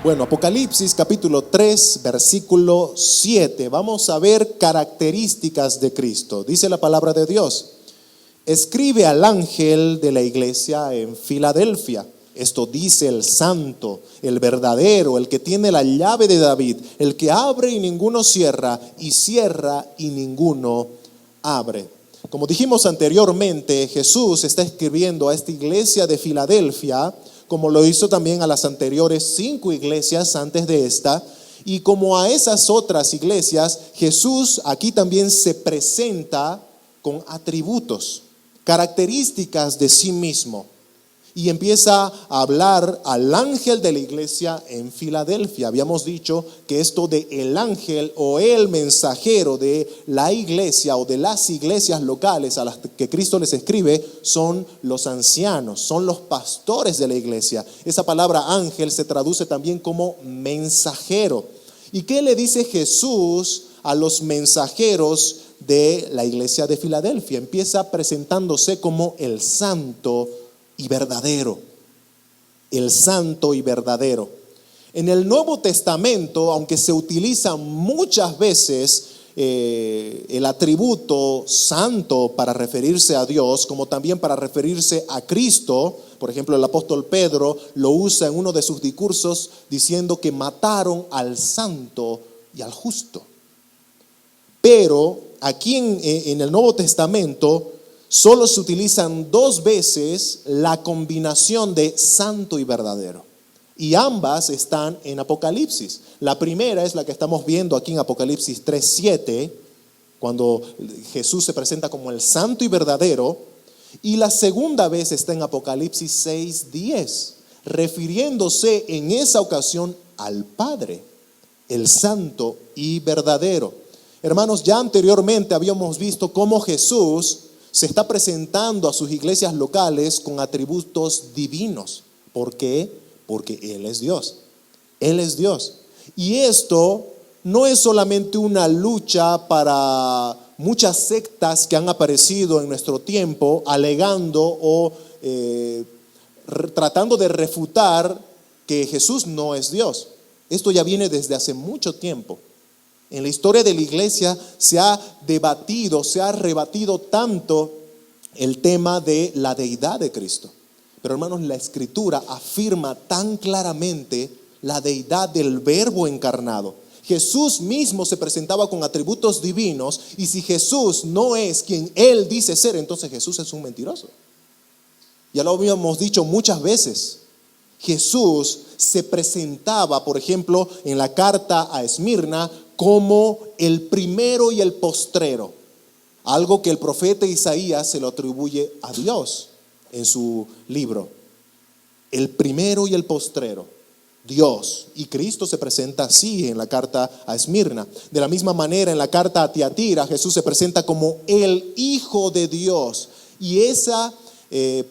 Bueno, Apocalipsis capítulo 3, versículo 7. Vamos a ver características de Cristo. Dice la palabra de Dios: escribe al ángel de la iglesia en Filadelfia. Esto dice el santo, el verdadero, el que tiene la llave de David, el que abre y ninguno cierra, y cierra y ninguno abre. Como dijimos anteriormente, Jesús está escribiendo a esta iglesia de Filadelfia, como lo hizo también a las anteriores 5 iglesias antes de esta, y como a esas otras iglesias, Jesús aquí también se presenta con atributos, características de sí mismo, y empieza a hablar al ángel de la iglesia en Filadelfia. Habíamos dicho que esto de el ángel o el mensajero de la iglesia o de las iglesias locales a las que Cristo les escribe son los ancianos, son los pastores de la iglesia. Esa palabra ángel se traduce también como mensajero. ¿Y qué le dice Jesús a los mensajeros de la iglesia de Filadelfia? Empieza presentándose como el santo y verdadero. El santo y verdadero. En el Nuevo Testamento, aunque se utiliza muchas veces el atributo santo para referirse a Dios, como también para referirse a Cristo, por ejemplo, el apóstol Pedro lo usa en uno de sus discursos diciendo que mataron al santo y al justo. Pero aquí en el Nuevo Testamento solo se utilizan 2 veces la combinación de santo y verdadero. Y ambas están en Apocalipsis. La primera es la que estamos viendo aquí en Apocalipsis 3:7, cuando Jesús se presenta como el santo y verdadero. Y la segunda vez está en Apocalipsis 6:10, refiriéndose en esa ocasión al Padre, el santo y verdadero. Hermanos, ya anteriormente habíamos visto cómo Jesús se está presentando a sus iglesias locales con atributos divinos. ¿Por qué? Porque Él es Dios. Él es Dios. Y esto no es solamente una lucha para muchas sectas que han aparecido en nuestro tiempo, alegando o tratando de refutar que Jesús no es Dios. Esto ya viene desde hace mucho tiempo. En la historia de la iglesia se ha debatido, se ha rebatido tanto el tema de la deidad de Cristo. Pero hermanos, la Escritura afirma tan claramente la deidad del Verbo encarnado. Jesús mismo se presentaba con atributos divinos, y si Jesús no es quien Él dice ser, entonces Jesús es un mentiroso. Ya lo habíamos dicho muchas veces. Jesús se presentaba, por ejemplo, en la carta a Esmirna, como el primero y el postrero, algo que el profeta Isaías se lo atribuye a Dios en su libro. El primero y el postrero, Dios. Y Cristo se presenta así en la carta a Esmirna. De la misma manera, en la carta a Tiatira, Jesús se presenta como el Hijo de Dios. Y esa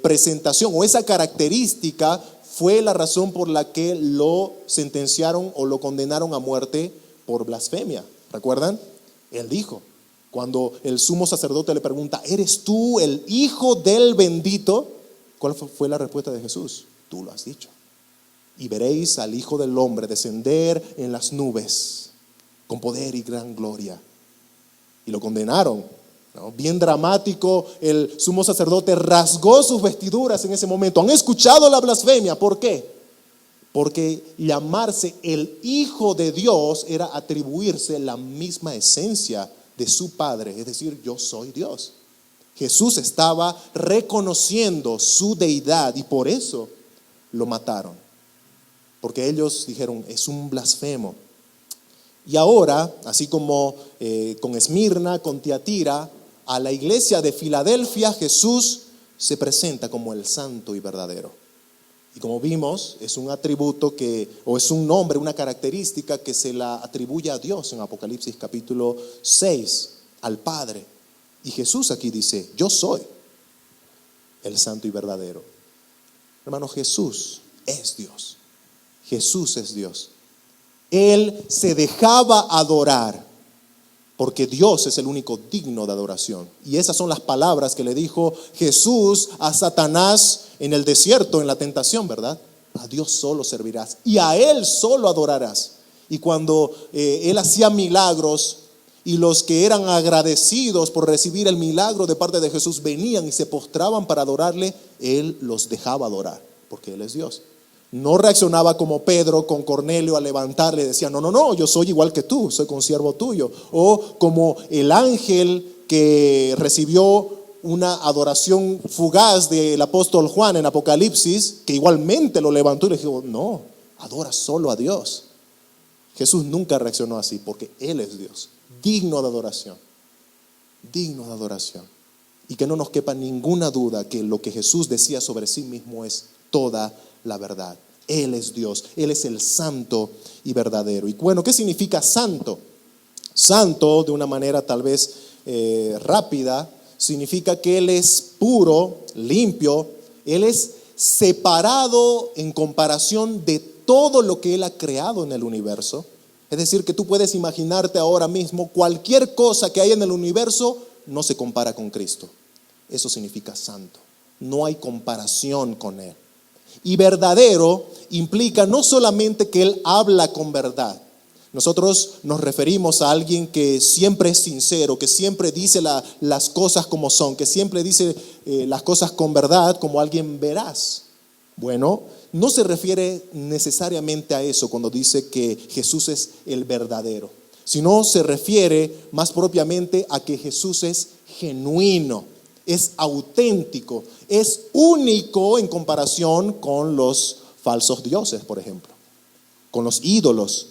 presentación o esa característica fue la razón por la que lo sentenciaron o lo condenaron a muerte por blasfemia. ¿Recuerdan? Él dijo, cuando el sumo sacerdote le pregunta: ¿eres tú el Hijo del bendito? ¿Cuál fue la respuesta de Jesús? Tú lo has dicho. Y veréis al Hijo del hombre descender en las nubes con poder y gran gloria. Y lo condenaron, ¿no? Bien dramático, el sumo sacerdote rasgó sus vestiduras en ese momento. ¿Han escuchado la blasfemia? ¿Por qué? Porque llamarse el Hijo de Dios era atribuirse la misma esencia de su Padre, es decir, yo soy Dios. Jesús estaba reconociendo su deidad y por eso lo mataron, porque ellos dijeron: es un blasfemo. Y ahora, así como con Esmirna, con Tiatira, a la iglesia de Filadelfia Jesús se presenta como el santo y verdadero. Y como vimos, es un atributo o es un nombre, una característica que se la atribuye a Dios en Apocalipsis capítulo 6, al Padre. Y Jesús aquí dice: yo soy el santo y verdadero. Hermano, Jesús es Dios. Jesús es Dios. Él se dejaba adorar porque Dios es el único digno de adoración. Y esas son las palabras que le dijo Jesús a Satanás en el desierto, en la tentación, ¿verdad? A Dios solo servirás y a Él solo adorarás. Y cuando Él hacía milagros y los que eran agradecidos por recibir el milagro de parte de Jesús venían y se postraban para adorarle, Él los dejaba adorar, porque Él es Dios. No reaccionaba como Pedro con Cornelio a levantarle y decía, no, yo soy igual que tú, soy consiervo tuyo. O como el ángel que recibió una adoración fugaz del apóstol Juan en Apocalipsis, que igualmente lo levantó y le dijo, no, adora solo a Dios. Jesús nunca reaccionó así, porque Él es Dios, digno de adoración, digno de adoración. Y que no nos quepa ninguna duda que lo que Jesús decía sobre sí mismo es toda la verdad. Él es Dios, Él es el santo y verdadero. Y bueno, ¿qué significa santo? Santo, de una manera tal vez rápida, significa que Él es puro, limpio, Él es separado en comparación de todo lo que Él ha creado en el universo. Es decir, que tú puedes imaginarte ahora mismo cualquier cosa que hay en el universo no se compara con Cristo. Eso significa santo. No hay comparación con Él. Y verdadero implica no solamente que Él habla con verdad. Nosotros nos referimos a alguien que siempre es sincero, que siempre dice las cosas como son, que siempre dice las cosas con verdad, como alguien veraz. Bueno, no se refiere necesariamente a eso cuando dice que Jesús es el verdadero, sino se refiere más propiamente a que Jesús es genuino, es auténtico, es único en comparación con los falsos dioses, por ejemplo, con los ídolos.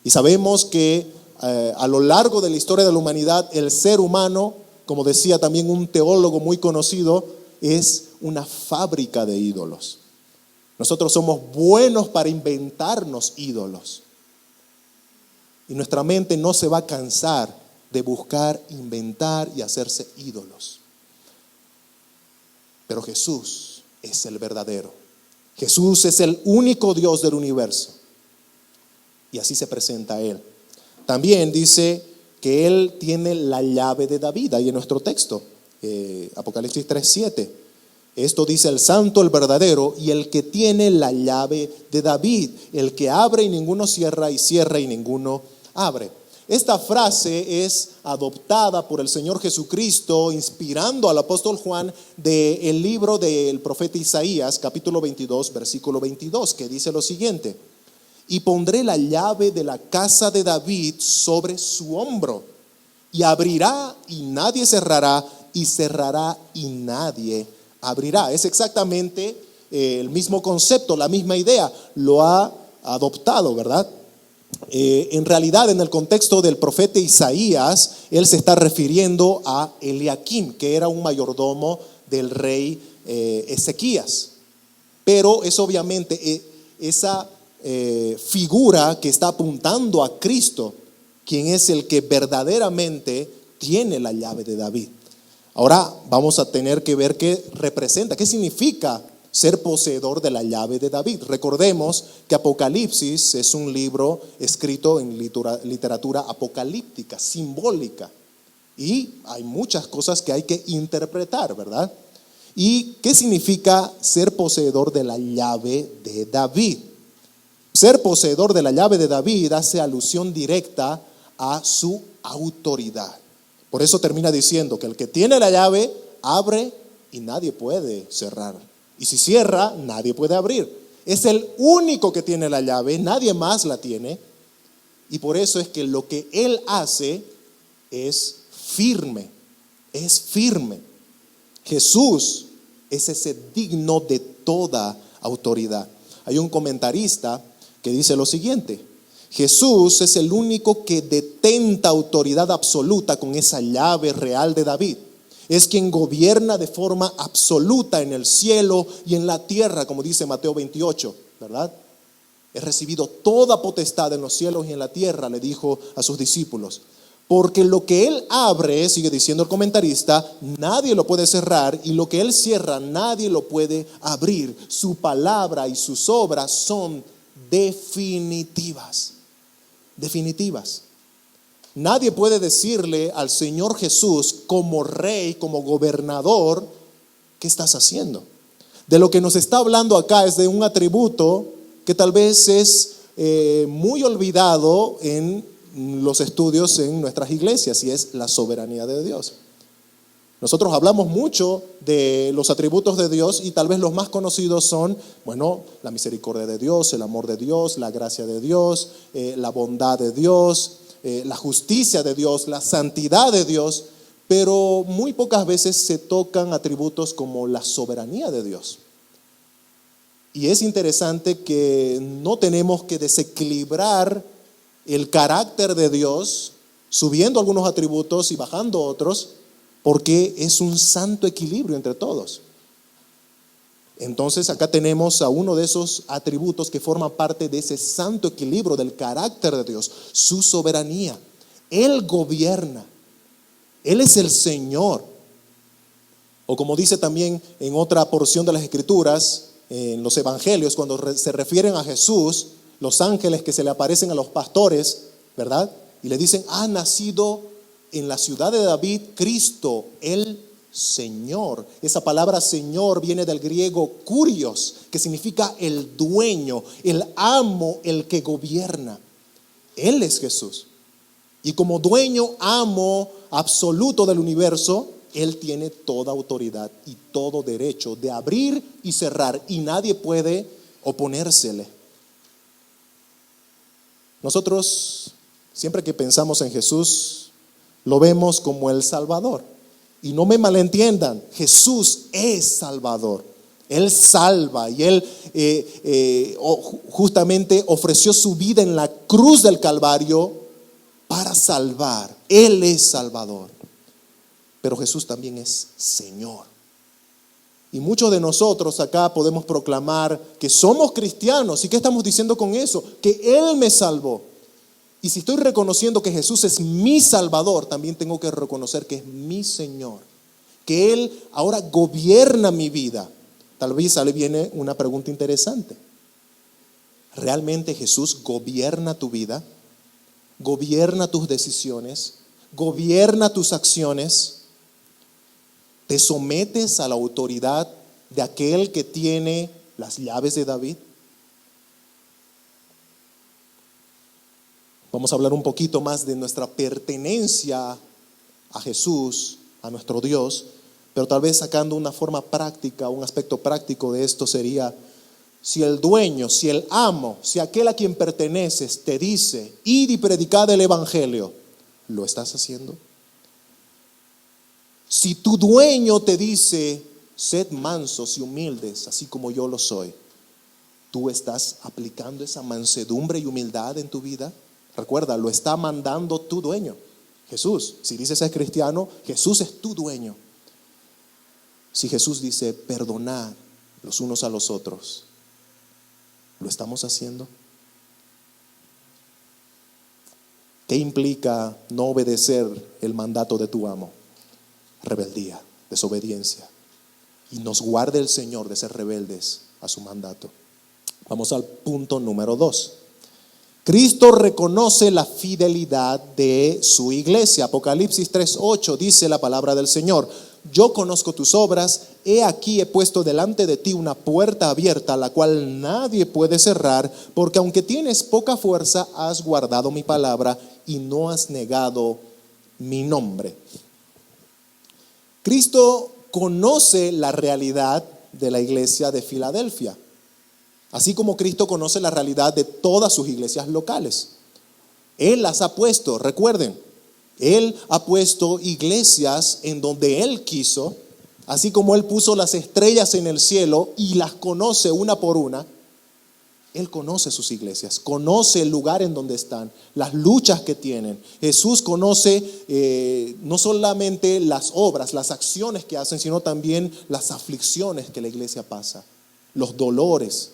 Y sabemos que a lo largo de la historia de la humanidad, el ser humano, como decía también un teólogo muy conocido, es una fábrica de ídolos. Nosotros somos buenos para inventarnos ídolos. Y nuestra mente no se va a cansar de buscar, inventar y hacerse ídolos. Pero Jesús es el verdadero. Jesús es el único Dios del universo. Y así se presenta a Él. También dice que Él tiene la llave de David, ahí en nuestro texto, Apocalipsis 3:7. Esto dice el santo, el verdadero, y el que tiene la llave de David, el que abre y ninguno cierra, y cierra y ninguno abre. Esta frase es adoptada por el Señor Jesucristo, inspirando al apóstol Juan del libro del profeta Isaías, capítulo 22, versículo 22, que dice lo siguiente: y pondré la llave de la casa de David sobre su hombro, y abrirá y nadie cerrará, y cerrará y nadie abrirá. Es exactamente el mismo concepto, la misma idea, lo ha adoptado, ¿verdad? En realidad, en el contexto del profeta Isaías, él se está refiriendo a Eliakim, que era un mayordomo del rey Ezequías. Pero es obviamente esa figura que está apuntando a Cristo, quien es el que verdaderamente tiene la llave de David. Ahora vamos a tener que ver qué representa, qué significa ser poseedor de la llave de David. Recordemos que Apocalipsis es un libro escrito en literatura apocalíptica, simbólica, y hay muchas cosas que hay que interpretar, ¿verdad? ¿Y qué significa ser poseedor de la llave de David? Ser poseedor de la llave de David hace alusión directa a su autoridad. Por eso termina diciendo que el que tiene la llave abre y nadie puede cerrar. Y si cierra, nadie puede abrir. Es el único que tiene la llave, nadie más la tiene. Y por eso es que lo que él hace es firme, es firme. Jesús es ese digno de toda autoridad. Hay un comentarista que dice lo siguiente: Jesús es el único que detenta autoridad absoluta con esa llave real de David. Es quien gobierna de forma absoluta en el cielo y en la tierra, como dice Mateo 28, ¿verdad? He recibido toda potestad en los cielos y en la tierra, le dijo a sus discípulos. Porque lo que Él abre, sigue diciendo el comentarista, nadie lo puede cerrar, y lo que Él cierra, nadie lo puede abrir. Su palabra y sus obras son definitivas. Definitivas. Nadie puede decirle al Señor Jesús como rey, como gobernador, ¿qué estás haciendo? De lo que nos está hablando acá es de un atributo que tal vez es muy olvidado en los estudios en nuestras iglesias, y es la soberanía de Dios. Nosotros hablamos mucho de los atributos de Dios y tal vez los más conocidos son, bueno, la misericordia de Dios, el amor de Dios, la gracia de Dios, la bondad de Dios, la justicia de Dios, la santidad de Dios, pero muy pocas veces se tocan atributos como la soberanía de Dios. Y es interesante que no tenemos que desequilibrar el carácter de Dios subiendo algunos atributos y bajando otros, porque es un santo equilibrio entre todos. Entonces acá tenemos a uno de esos atributos que forma parte de ese santo equilibrio del carácter de Dios, su soberanía. Él gobierna, Él es el Señor. O como dice también en otra porción de las Escrituras, en los evangelios, cuando se refieren a Jesús, los ángeles que se le aparecen a los pastores, ¿verdad? Y le dicen, ha nacido en la ciudad de David Cristo, el Señor. Esa palabra Señor viene del griego kurios, que significa el dueño, el amo, el que gobierna. Él es Jesús. Y como dueño, amo absoluto del universo, Él tiene toda autoridad y todo derecho de abrir y cerrar, y nadie puede oponérsele. Nosotros, siempre que pensamos en Jesús, lo vemos como el Salvador. Y no me malentiendan, Jesús es Salvador. Él salva y Él justamente ofreció su vida en la cruz del Calvario para salvar. Él es Salvador. Pero Jesús también es Señor. Y muchos de nosotros acá podemos proclamar que somos cristianos. ¿Y qué estamos diciendo con eso? Que Él me salvó. Y si estoy reconociendo que Jesús es mi Salvador, también tengo que reconocer que es mi Señor, que Él ahora gobierna mi vida. Tal vez ahí viene una pregunta interesante. ¿Realmente Jesús gobierna tu vida? ¿Gobierna tus decisiones? ¿Gobierna tus acciones? ¿Te sometes a la autoridad de aquel que tiene las llaves de David? Vamos a hablar un poquito más de nuestra pertenencia a Jesús, a nuestro Dios, pero tal vez sacando una forma práctica, un aspecto práctico de esto sería, si el dueño, si el amo, si aquel a quien perteneces te dice, id y predicad el evangelio, ¿lo estás haciendo? Si tu dueño te dice, sed mansos y humildes, así como yo lo soy, ¿tú estás aplicando esa mansedumbre y humildad en tu vida? Recuerda, lo está mandando tu dueño, Jesús. Si dices es cristiano, Jesús es tu dueño. Si Jesús dice, perdonad los unos a los otros, ¿lo estamos haciendo? ¿Qué implica no obedecer el mandato de tu amo? Rebeldía, desobediencia. Y nos guarde el Señor de ser rebeldes a su mandato. Vamos al punto número 2. Cristo reconoce la fidelidad de su iglesia. Apocalipsis 3:8 dice la palabra del Señor: yo conozco tus obras, he aquí he puesto delante de ti una puerta abierta, la cual nadie puede cerrar, porque aunque tienes poca fuerza, has guardado mi palabra y no has negado mi nombre. Cristo conoce la realidad de la iglesia de Filadelfia, así como Cristo conoce la realidad de todas sus iglesias locales. Él las ha puesto, recuerden, Él ha puesto iglesias en donde Él quiso, así como Él puso las estrellas en el cielo y las conoce una por una. Él conoce sus iglesias, conoce el lugar en donde están, las luchas que tienen. Jesús conoce no solamente las obras, las acciones que hacen, sino también las aflicciones que la iglesia pasa, los dolores.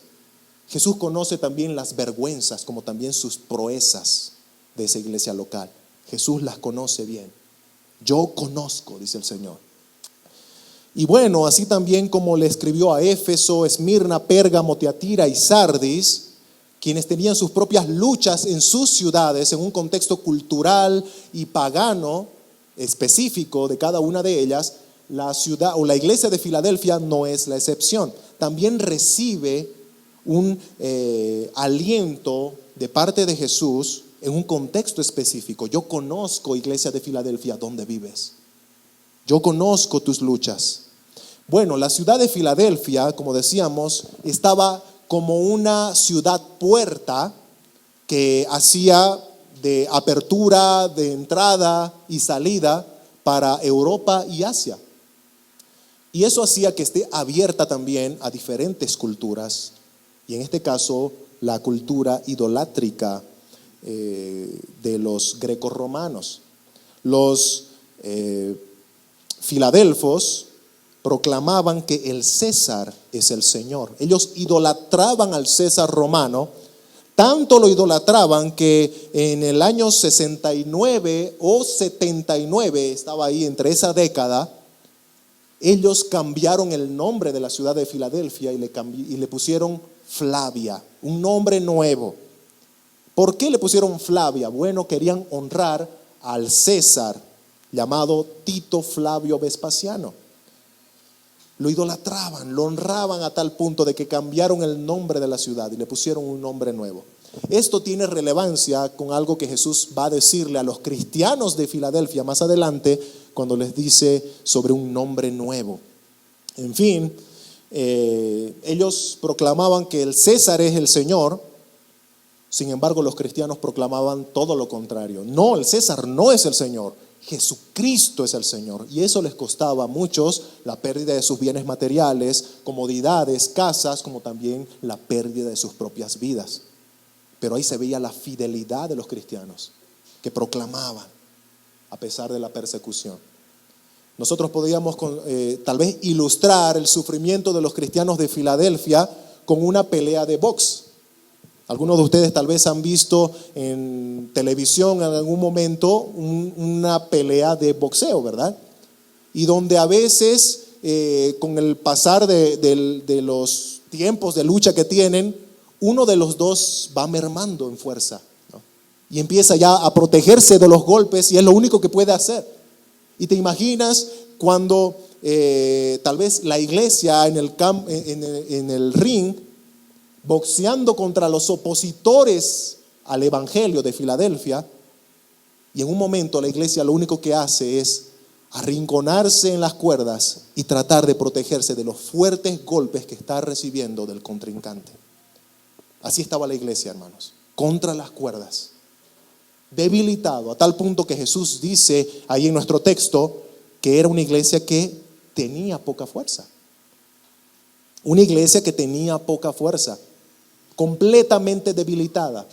Jesús conoce también las vergüenzas, como también sus proezas de esa iglesia local. Jesús las conoce bien. Yo conozco, dice el Señor. Y bueno, así también como le escribió a Éfeso, Esmirna, Pérgamo, Tiatira y Sardis, quienes tenían sus propias luchas en sus ciudades, en un contexto cultural y pagano específico de cada una de ellas, la ciudad o la iglesia de Filadelfia no es la excepción. también recibe un aliento de parte de Jesús en un contexto específico. Yo conozco, iglesia de Filadelfia, dónde vives. Yo conozco tus luchas. Bueno, la ciudad de Filadelfia, como decíamos, estaba como una ciudad puerta que hacía de apertura, de entrada y salida para Europa y Asia. Y eso hacía que esté abierta también a diferentes culturas, y en este caso la cultura idolátrica de los grecorromanos. Los filadelfos proclamaban que el César es el Señor. Ellos idolatraban al César romano, tanto lo idolatraban que en el año 69 o 79, estaba ahí entre esa década, ellos cambiaron el nombre de la ciudad de Filadelfia y le pusieron Flavia, un nombre nuevo. ¿Por qué le pusieron Flavia? Bueno, querían honrar al César llamado Tito Flavio Vespasiano. Lo idolatraban, lo honraban a tal punto de que cambiaron el nombre de la ciudad y le pusieron un nombre nuevo. Esto tiene relevancia con algo que Jesús va a decirle a los cristianos de Filadelfia más adelante, cuando les dice sobre un nombre nuevo. En fin, ellos proclamaban que el César es el Señor. Sin embargo, los cristianos proclamaban todo lo contrario. No, el César no es el Señor. Jesucristo es el Señor. Y eso les costaba a muchos la pérdida de sus bienes materiales, comodidades, casas, como también la pérdida de sus propias vidas. Pero ahí se veía la fidelidad de los cristianos que proclamaban a pesar de la persecución. Nosotros podríamos tal vez ilustrar el sufrimiento de los cristianos de Filadelfia con una pelea de box. Algunos de ustedes tal vez han visto en televisión en algún momento una pelea de boxeo, ¿verdad? Y donde a veces con el pasar de los tiempos de lucha que tienen, uno de los dos va mermando en fuerza, ¿no? Y empieza ya a protegerse de los golpes y es lo único que puede hacer. Y te imaginas cuando tal vez la iglesia en el ring, boxeando contra los opositores al evangelio de Filadelfia, y en un momento la iglesia lo único que hace es arrinconarse en las cuerdas y tratar de protegerse de los fuertes golpes que está recibiendo del contrincante. Así estaba la iglesia, hermanos, contra las cuerdas, debilitado a tal punto que Jesús dice ahí en nuestro texto que era una iglesia que tenía poca fuerza. Una iglesia que tenía poca fuerza, completamente debilitada.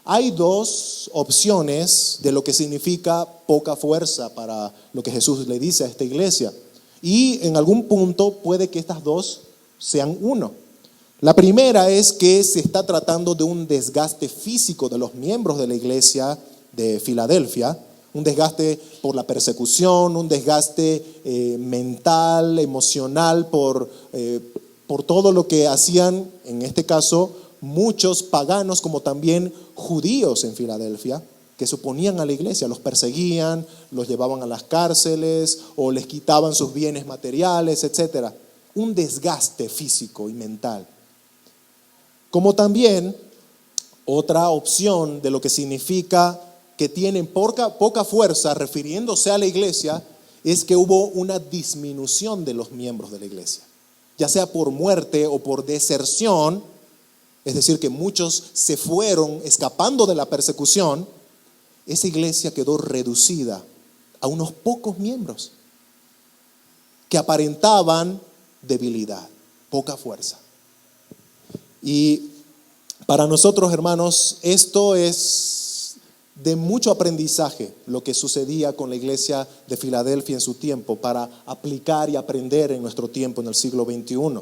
Hay dos opciones de lo que significa poca fuerza para lo que Jesús le dice a esta iglesia. Y en algún punto puede que estas dos sean uno. La primera es que se está tratando de un desgaste físico de los miembros de la iglesia de Filadelfia, un desgaste por la persecución, un desgaste mental, emocional, por todo lo que hacían, en este caso, muchos paganos como también judíos en Filadelfia, que se oponían a la iglesia, los perseguían, los llevaban a las cárceles o les quitaban sus bienes materiales, etc. Un desgaste físico y mental. Como también otra opción de lo que significa que tienen poca fuerza, refiriéndose a la iglesia, es que hubo una disminución de los miembros de la iglesia, ya sea por muerte o por deserción, es decir, que muchos se fueron escapando de la persecución. Esa iglesia quedó reducida a unos pocos miembros que aparentaban debilidad, poca fuerza. Y para nosotros, hermanos, esto es de mucho aprendizaje lo que sucedía con la iglesia de Filadelfia en su tiempo, para aplicar y aprender en nuestro tiempo, en el siglo XXI.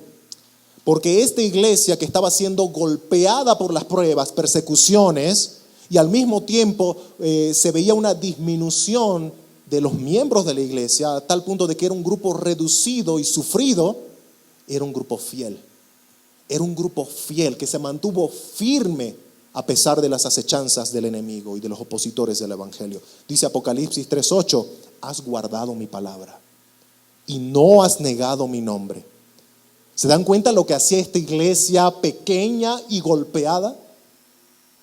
Porque esta iglesia que estaba siendo golpeada por las pruebas, persecuciones, y al mismo tiempo se veía una disminución de los miembros de la iglesia, a tal punto de que era un grupo reducido y sufrido, era un grupo fiel. Era un grupo fiel que se mantuvo firme a pesar de las acechanzas del enemigo y de los opositores del evangelio. Dice Apocalipsis 3:8, has guardado mi palabra y no has negado mi nombre. ¿Se dan cuenta lo que hacía esta iglesia pequeña y golpeada?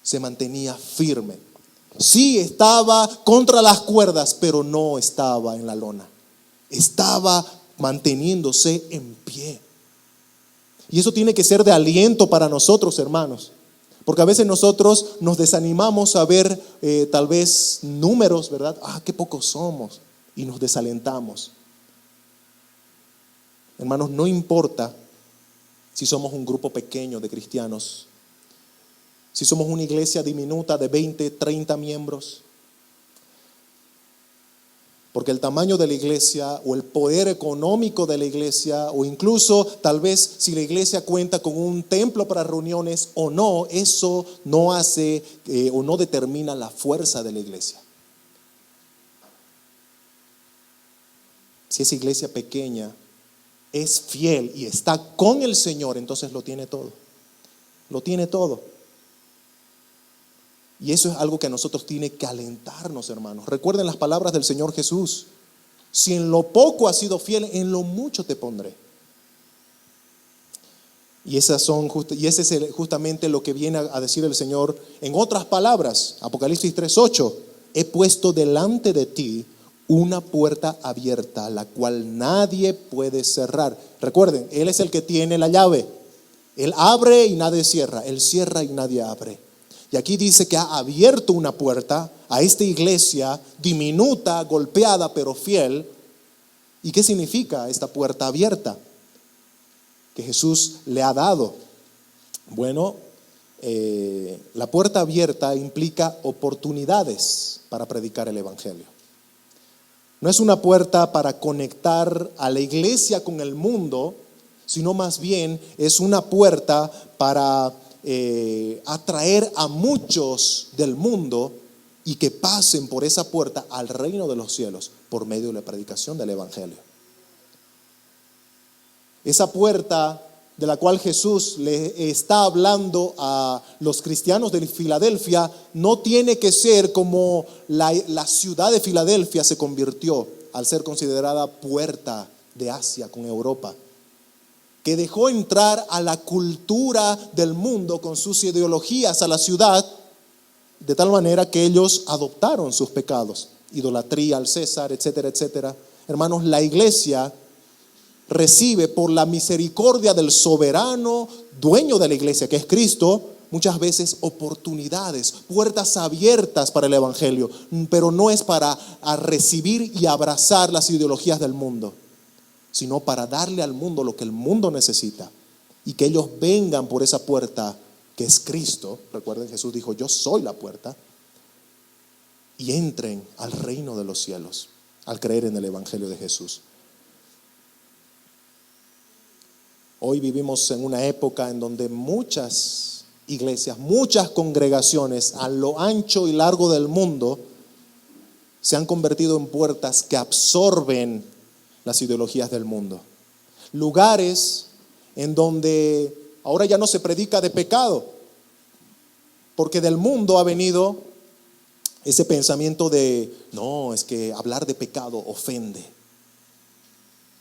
Se mantenía firme. Sí, estaba contra las cuerdas, pero no estaba en la lona. Estaba manteniéndose en pie. Y eso tiene que ser de aliento para nosotros, hermanos. Porque a veces nosotros nos desanimamos a ver tal vez números, ¿verdad? Qué pocos somos. Y nos desalentamos. Hermanos, no importa si somos un grupo pequeño de cristianos, si somos una iglesia diminuta de 20, 30 miembros. Porque el tamaño de la iglesia o el poder económico de la iglesia o incluso tal vez si la iglesia cuenta con un templo para reuniones o no, eso no hace o no determina la fuerza de la iglesia. Si esa iglesia pequeña es fiel y está con el Señor, entonces lo tiene todo. Lo tiene todo. Y eso es algo que a nosotros tiene que alentarnos, hermanos. Recuerden las palabras del Señor Jesús. Si en lo poco has sido fiel, en lo mucho te pondré. Y ese es justamente lo que viene a decir el Señor en otras palabras. Apocalipsis 3:8. He puesto delante de ti una puerta abierta, la cual nadie puede cerrar. Recuerden, Él es el que tiene la llave. Él abre y nadie cierra. Él cierra y nadie abre. Y aquí dice que ha abierto una puerta a esta iglesia diminuta, golpeada, pero fiel. ¿Y qué significa esta puerta abierta que Jesús le ha dado? Bueno, la puerta abierta implica oportunidades para predicar el evangelio. No es una puerta para conectar a la iglesia con el mundo, sino más bien es una puerta para atraer a muchos del mundo y que pasen por esa puerta al reino de los cielos por medio de la predicación del evangelio. Esa puerta de la cual Jesús le está hablando a los cristianos de Filadelfia no tiene que ser como la ciudad de Filadelfia se convirtió al ser considerada puerta de Asia con Europa, que dejó entrar a la cultura del mundo con sus ideologías a la ciudad, de tal manera que ellos adoptaron sus pecados, idolatría al César, etcétera, etcétera. Hermanos, la iglesia recibe por la misericordia del soberano dueño de la iglesia, que es Cristo, muchas veces oportunidades, puertas abiertas para el evangelio, pero no es para recibir y abrazar las ideologías del mundo, sino para darle al mundo lo que el mundo necesita y que ellos vengan por esa puerta que es Cristo. Recuerden, Jesús dijo: yo soy la puerta, y entren al reino de los cielos al creer en el evangelio de Jesús. Hoy vivimos en una época en donde muchas iglesias, muchas congregaciones a lo ancho y largo del mundo se han convertido en puertas que absorben las ideologías del mundo. Lugares en donde ahora ya no se predica de pecado, porque del mundo ha venido ese pensamiento de no, es que hablar de pecado ofende.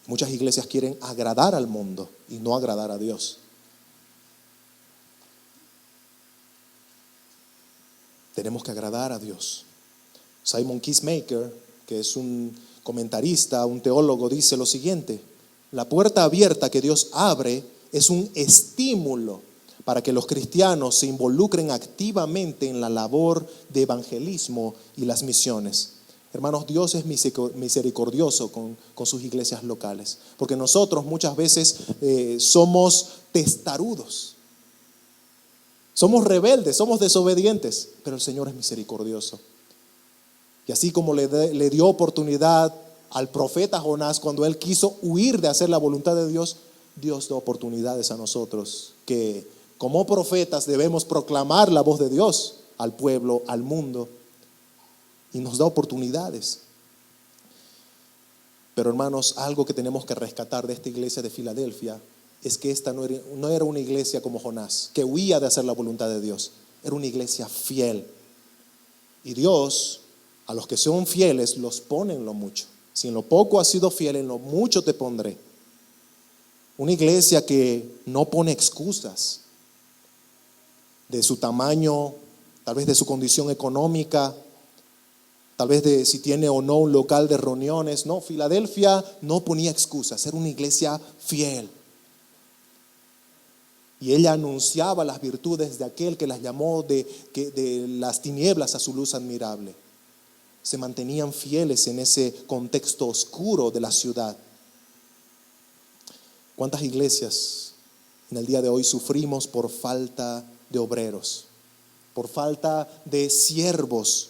Muchas iglesias quieren agradar al mundo y no agradar a Dios. Tenemos que agradar a Dios. Simon Kistemaker, que es un comentarista, un teólogo, dice lo siguiente: la puerta abierta que Dios abre es un estímulo para que los cristianos se involucren activamente en la labor de evangelismo y las misiones. Hermanos, Dios es misericordioso con sus iglesias locales, porque nosotros muchas veces somos testarudos, somos rebeldes, somos desobedientes, pero el Señor es misericordioso. Y así como le dio oportunidad al profeta Jonás cuando él quiso huir de hacer la voluntad de Dios, Dios da oportunidades a nosotros que como profetas debemos proclamar la voz de Dios al pueblo, al mundo, y nos da oportunidades. Pero hermanos, algo que tenemos que rescatar de esta iglesia de Filadelfia es que esta no era una iglesia como Jonás, que huía de hacer la voluntad de Dios. Era una iglesia fiel. Y Dios, a los que son fieles, los pone en lo mucho. Si en lo poco has sido fiel, en lo mucho te pondré. Una iglesia que no pone excusas de su tamaño, tal vez de su condición económica, tal vez de si tiene o no un local de reuniones. No, Filadelfia no ponía excusas, era una iglesia fiel. Y ella anunciaba las virtudes de aquel que las llamó de las tinieblas a su luz admirable. Se mantenían fieles en ese contexto oscuro de la ciudad. ¿Cuántas iglesias en el día de hoy sufrimos por falta de obreros, por falta de siervos?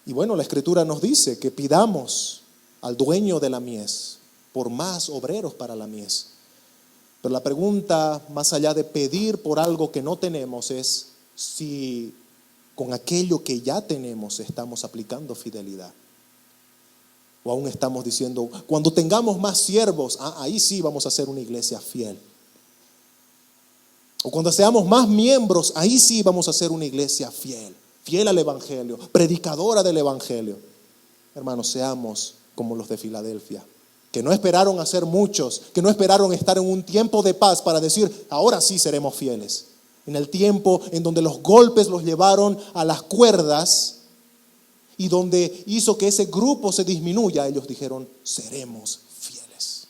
Y bueno, la Escritura nos dice que pidamos al dueño de la mies por más obreros para la mies. Pero la pregunta, más allá de pedir por algo que no tenemos, es si con aquello que ya tenemos estamos aplicando fidelidad. O aún estamos diciendo, cuando tengamos más siervos, ahí sí vamos a ser una iglesia fiel. O cuando seamos más miembros, ahí sí vamos a ser una iglesia fiel. Fiel al Evangelio, predicadora del Evangelio. Hermanos, seamos como los de Filadelfia, que no esperaron a ser muchos, que no esperaron estar en un tiempo de paz para decir, ahora sí seremos fieles. En el tiempo en donde los golpes los llevaron a las cuerdas y donde hizo que ese grupo se disminuya, ellos dijeron, seremos fieles.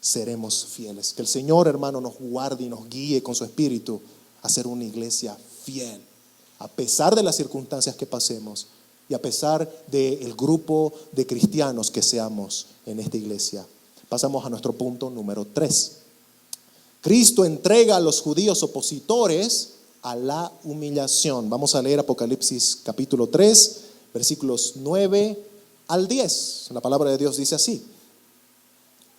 Seremos fieles. Que el Señor, hermano, nos guarde y nos guíe con su Espíritu a ser una iglesia fiel, a pesar de las circunstancias que pasemos y a pesar del grupo de cristianos que seamos en esta iglesia. Pasamos a nuestro punto número 3. Cristo entrega a los judíos opositores a la humillación. Vamos a leer Apocalipsis capítulo 3, versículos 9 al 10. La palabra de Dios dice así: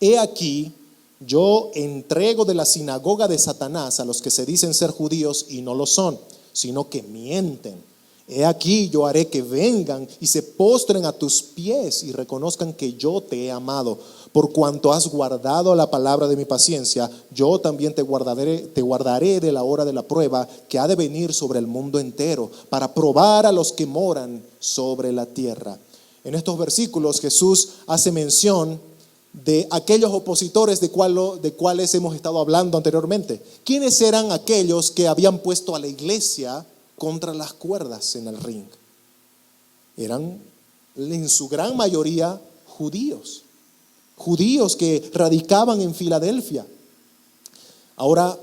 He aquí, yo entrego de la sinagoga de Satanás a los que se dicen ser judíos y no lo son, sino que mienten. He aquí, yo haré que vengan y se postren a tus pies y reconozcan que yo te he amado. Por cuanto has guardado la palabra de mi paciencia, yo también te guardaré de la hora de la prueba que ha de venir sobre el mundo entero, para probar a los que moran sobre la tierra. En estos versículos Jesús hace mención de aquellos opositores de cuales hemos estado hablando anteriormente. ¿Quiénes eran aquellos que habían puesto a la iglesia contra las cuerdas en el ring? Eran en su gran mayoría judíos que radicaban en Filadelfia. Ahora,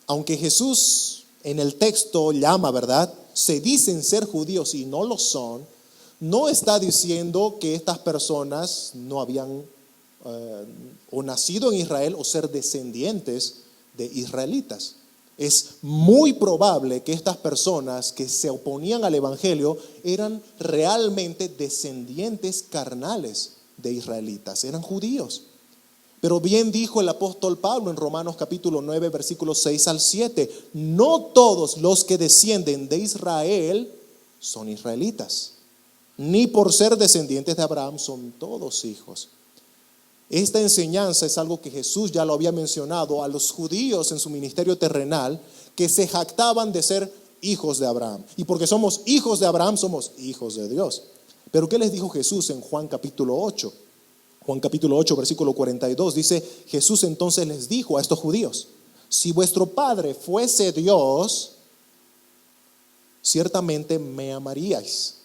aunque Jesús en el texto llama, ¿verdad?, se dicen ser judíos y no lo son, no está diciendo que estas personas no habían o nacido en Israel o ser descendientes de israelitas. Es muy probable que estas personas que se oponían al Evangelio eran realmente descendientes carnales de israelitas, eran judíos. Pero bien dijo el apóstol Pablo en Romanos capítulo 9, versículos 6 al 7, no todos los que descienden de Israel son israelitas, ni por ser descendientes de Abraham son todos hijos. Esta enseñanza es algo que Jesús ya lo había mencionado a los judíos en su ministerio terrenal, que se jactaban de ser hijos de Abraham. Y porque somos hijos de Abraham, somos hijos de Dios. Pero ¿qué les dijo Jesús en Juan capítulo 8? Juan capítulo 8, versículo 42, dice: Jesús entonces les dijo a estos judíos: si vuestro Padre fuese Dios, ciertamente me amaríais,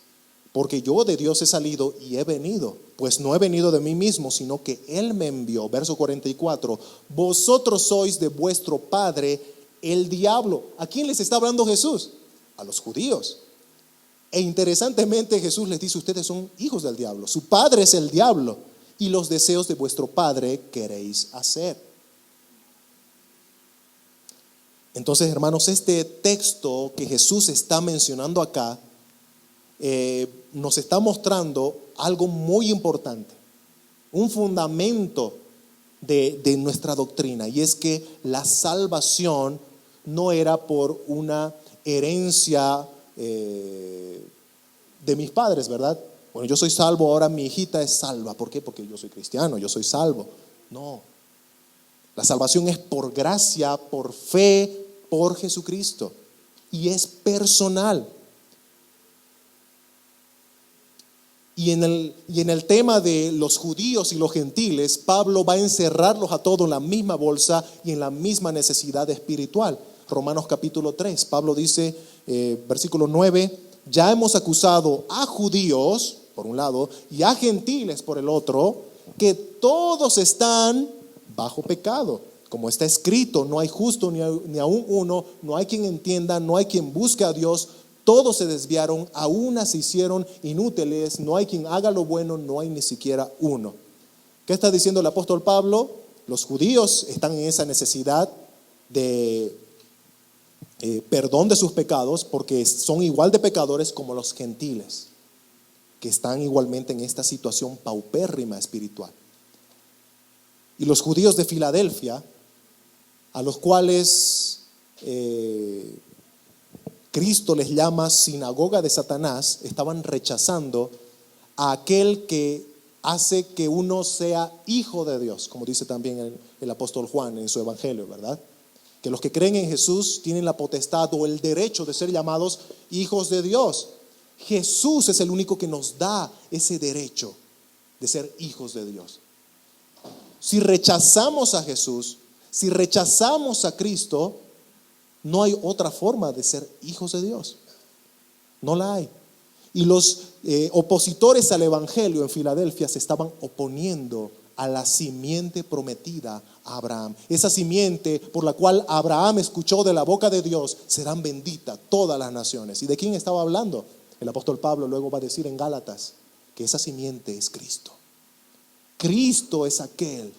porque yo de Dios he salido y he venido, pues no he venido de mí mismo, sino que Él me envió. Verso 44, vosotros sois de vuestro padre el diablo. ¿A quién les está hablando Jesús? A los judíos. E interesantemente Jesús les dice: ustedes son hijos del diablo, su padre es el diablo, y los deseos de vuestro padre queréis hacer. Entonces, hermanos, este texto que Jesús está mencionando acá nos está mostrando algo muy importante, un fundamento de nuestra doctrina, y es que la salvación no era por una herencia de mis padres, ¿verdad? Bueno, yo soy salvo, ahora mi hijita es salva. ¿Por qué? Porque yo soy cristiano, yo soy salvo. No, la salvación es por gracia, por fe, por Jesucristo, y es personal. Y en el tema de los judíos y los gentiles, Pablo va a encerrarlos a todos en la misma bolsa y en la misma necesidad espiritual. Romanos capítulo 3, Pablo dice, versículo 9, ya hemos acusado a judíos, por un lado, y a gentiles, por el otro, que todos están bajo pecado. Como está escrito, no hay justo ni aún uno, no hay quien entienda, no hay quien busque a Dios. Todos se desviaron, a una se hicieron inútiles, no hay quien haga lo bueno, no hay ni siquiera uno. ¿Qué está diciendo el apóstol Pablo? Los judíos están en esa necesidad de perdón de sus pecados porque son igual de pecadores como los gentiles, que están igualmente en esta situación paupérrima espiritual. Y los judíos de Filadelfia, a los cuales Cristo les llama sinagoga de Satanás, estaban rechazando a aquel que hace que uno sea hijo de Dios, como dice también el apóstol Juan en su evangelio, ¿verdad? Que los que creen en Jesús tienen la potestad o el derecho de ser llamados hijos de Dios. Jesús es el único que nos da ese derecho de ser hijos de Dios. Si rechazamos a Jesús, si rechazamos a Cristo, no hay otra forma de ser hijos de Dios. No la hay. Y los opositores al evangelio en Filadelfia se estaban oponiendo a la simiente prometida a Abraham. Esa simiente por la cual Abraham escuchó de la boca de Dios, serán benditas todas las naciones. ¿Y de quién estaba hablando? El apóstol Pablo luego va a decir en Gálatas que esa simiente es Cristo. Cristo es aquel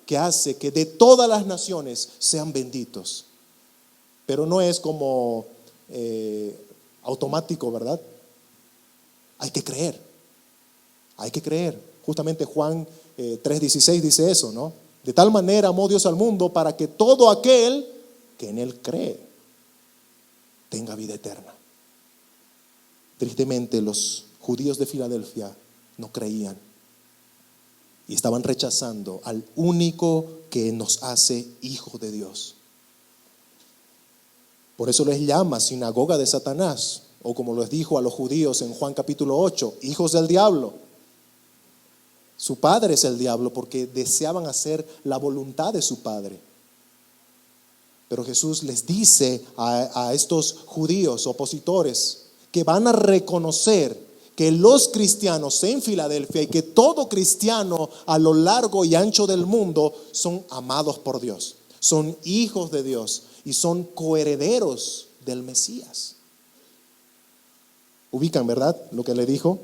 que hace que de todas las naciones sean benditos. Pero no es como automático, ¿verdad? Hay que creer. Hay que creer. Justamente Juan 3:16 dice eso, ¿no? De tal manera amó Dios al mundo para que todo aquel que en él cree tenga vida eterna. Tristemente los judíos de Filadelfia no creían y estaban rechazando al único que nos hace hijos de Dios. Por eso les llama sinagoga de Satanás, o como les dijo a los judíos en Juan capítulo 8, hijos del diablo. Su padre es el diablo porque deseaban hacer la voluntad de su padre. Pero Jesús les dice a estos judíos opositores que van a reconocer que los cristianos en Filadelfia y que todo cristiano a lo largo y ancho del mundo son amados por Dios, son hijos de Dios y son coherederos del Mesías. Ubican, ¿verdad? Lo que le dijo.